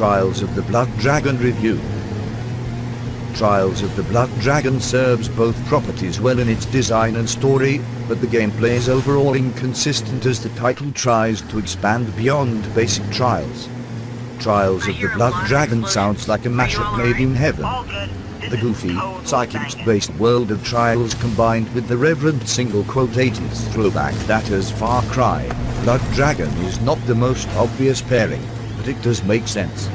Trials of the Blood Dragon Review. Trials of the Blood Dragon serves both properties well in its design and story, but the gameplay is overall inconsistent as the title tries to expand beyond basic Trials. Trials of the Blood Dragon sounds like a mashup made in heaven. The goofy, psychics-based world of Trials combined with the reverent single-quote 80s throwback that is Far Cry, Blood Dragon is not the most obvious pairing, but it does make sense.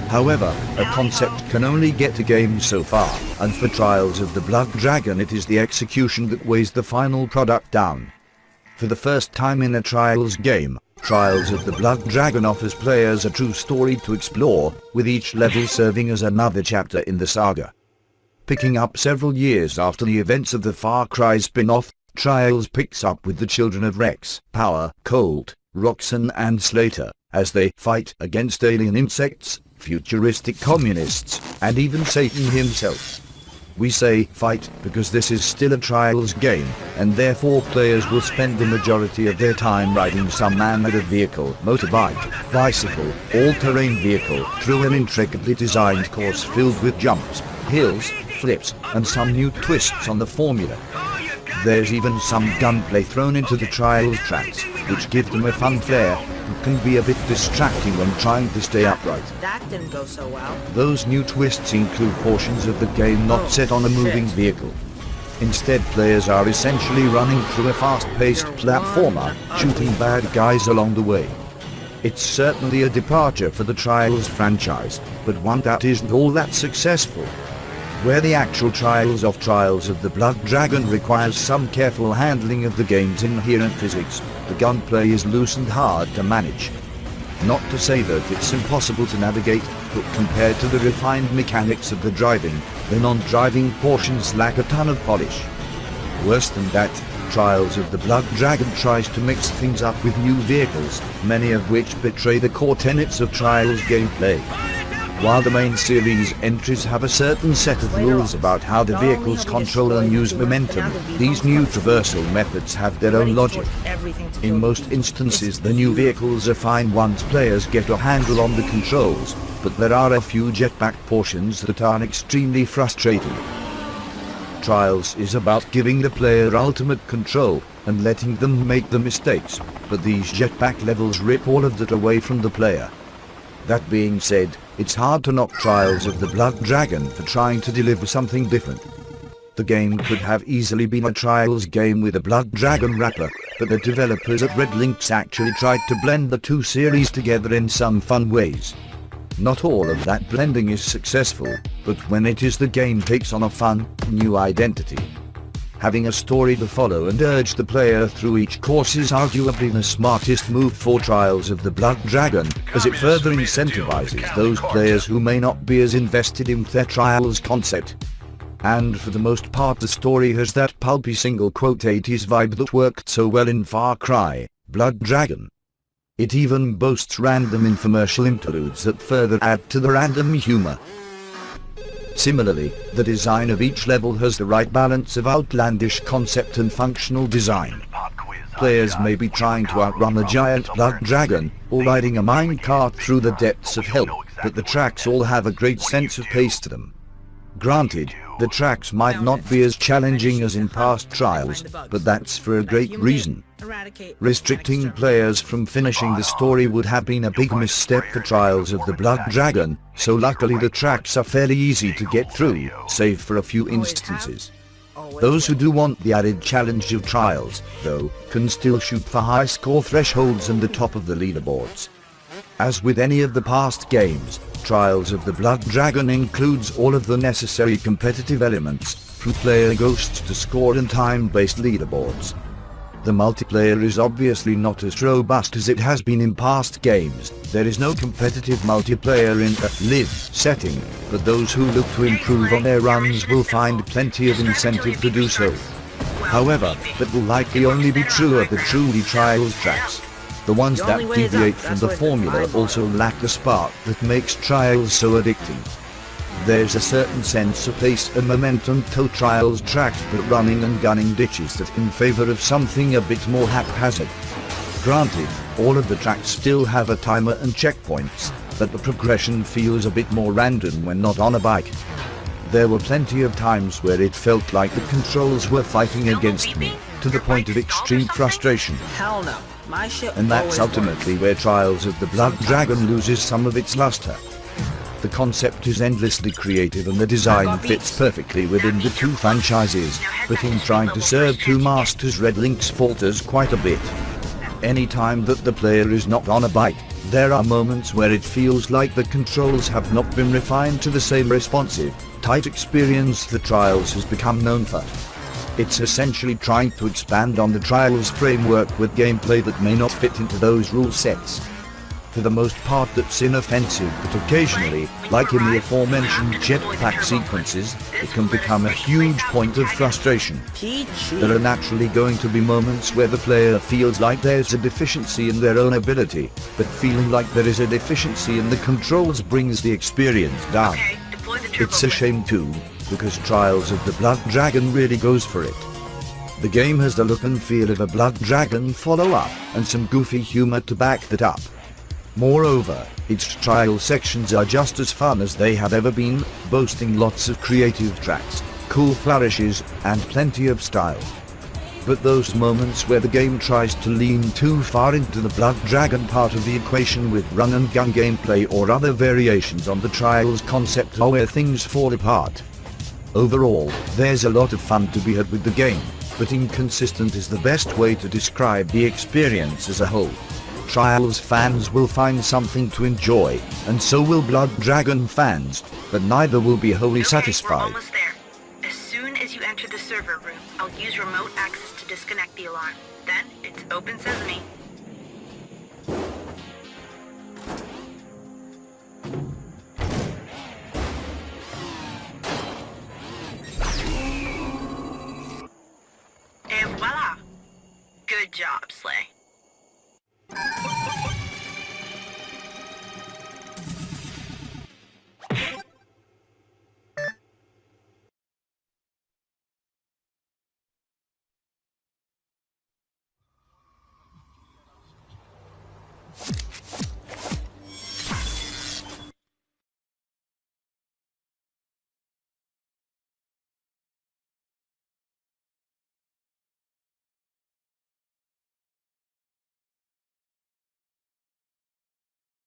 However, a concept can only get a game so far, and for Trials of the Blood Dragon it is the execution that weighs the final product down. For the first time in a Trials game, Trials of the Blood Dragon offers players a true story to explore, with each level serving as another chapter in the saga. Picking up several years after the events of the Far Cry spin-off, Trials picks up with the children of Rex, Power, Colt, Roxanne and Slater, as they fight against alien insects, futuristic communists, and even Satan himself. We say fight because this is still a Trials game, and therefore players will spend the majority of their time riding some man-made vehicle, motorbike, bicycle, all-terrain vehicle, through an intricately designed course filled with jumps, hills, flips, and some new twists on the formula. There's even some gunplay thrown into the Trials tracks, which give them a fun flair, but can be a bit distracting when trying to stay upright. That didn't go so well. Those new twists include portions of the game not set on a moving vehicle. Instead, players are essentially running through a fast-paced platformer, shooting bad guys along the way. It's certainly a departure for the Trials franchise, but one that isn't all that successful. Where the actual Trials of the Blood Dragon requires some careful handling of the game's inherent physics, the gunplay is loose and hard to manage. Not to say that it's impossible to navigate, but compared to the refined mechanics of the driving, the non-driving portions lack a ton of polish. Worse than that, Trials of the Blood Dragon tries to mix things up with new vehicles, many of which betray the core tenets of Trials gameplay. While the main series entries have a certain set of rules about how the vehicles control and use momentum, these new traversal methods have their own logic. In most instances the new vehicles are fine once players get a handle on the controls, but there are a few jetpack portions that are extremely frustrating. Trials is about giving the player ultimate control, and letting them make the mistakes, but these jetpack levels rip all of that away from the player. That being said, it's hard to knock Trials of the Blood Dragon for trying to deliver something different. The game could have easily been a Trials game with a Blood Dragon wrapper, but the developers at Deadlinht actually tried to blend the two series together in some fun ways. Not all of that blending is successful, but when it is, the game takes on a fun, new identity. Having a story to follow and urge the player through each course is arguably the smartest move for Trials of the Blood Dragon, as it further incentivizes those players who may not be as invested in their Trials concept. And for the most part the story has that pulpy single-quote 80s vibe that worked so well in Far Cry, Blood Dragon. It even boasts random infomercial interludes that further add to the random humor. Similarly, the design of each level has the right balance of outlandish concept and functional design. Players may be trying to outrun a giant blood dragon, or riding a minecart through the depths of hell, but the tracks all have a great sense of pace to them. Granted, the tracks might not be as challenging as in past Trials, but that's for a great reason. Restricting players from finishing the story would have been a big misstep for Trials of the Blood Dragon, so luckily the tracks are fairly easy to get through, save for a few instances. Those who do want the added challenge of Trials, though, can still shoot for high score thresholds and the top of the leaderboards. As with any of the past games, Trials of the Blood Dragon includes all of the necessary competitive elements, from player ghosts to score and time-based leaderboards. The multiplayer is obviously not as robust as it has been in past games. There is no competitive multiplayer in a live setting, but those who look to improve on their runs will find plenty of incentive to do so. However, that will likely only be true of the truly Trials tracks. The ones that deviate from the formula also lack the spark that makes Trials so addicting. There's a certain sense of pace and momentum to Trials tracks, but running and gunning ditches that in favor of something a bit more haphazard. Granted, all of the tracks still have a timer and checkpoints, but the progression feels a bit more random when not on a bike. There were plenty of times where it felt like the controls were fighting against me, to the point of extreme frustration. Hell no. My shit And that's always ultimately works. where Trials of the Blood Dragon loses some of its luster. The concept is endlessly creative and the design fits perfectly within the two franchises, but in trying to serve two masters, Deadlinht falters quite a bit. Any time that the player is not on a bike, there are moments where it feels like the controls have not been refined to the same responsive, tight experience the Trials has become known for. It's essentially trying to expand on the Trials framework with gameplay that may not fit into those rule sets. For the most part that's inoffensive, but occasionally, like in the aforementioned jetpack sequences, it can become a huge point of frustration. There are naturally going to be moments where the player feels like there's a deficiency in their own ability, but feeling like there is a deficiency in the controls brings the experience down. It's a shame too, because Trials of the Blood Dragon really goes for it. The game has the look and feel of a Blood Dragon follow-up, and some goofy humor to back that up. Moreover, its trial sections are just as fun as they have ever been, boasting lots of creative tracks, cool flourishes, and plenty of style. But those moments where the game tries to lean too far into the Blood Dragon part of the equation with run and gun gameplay or other variations on the Trials concept are where things fall apart. Overall, there's a lot of fun to be had with the game, but inconsistent is the best way to describe the experience as a whole. Trials fans will find something to enjoy, and so will Blood Dragon fans, but neither will be wholly satisfied. We're almost there. As soon as you enter the server room, I'll use remote access to disconnect the alarm. Then, it's open sesame. And voila! Good job, Slay.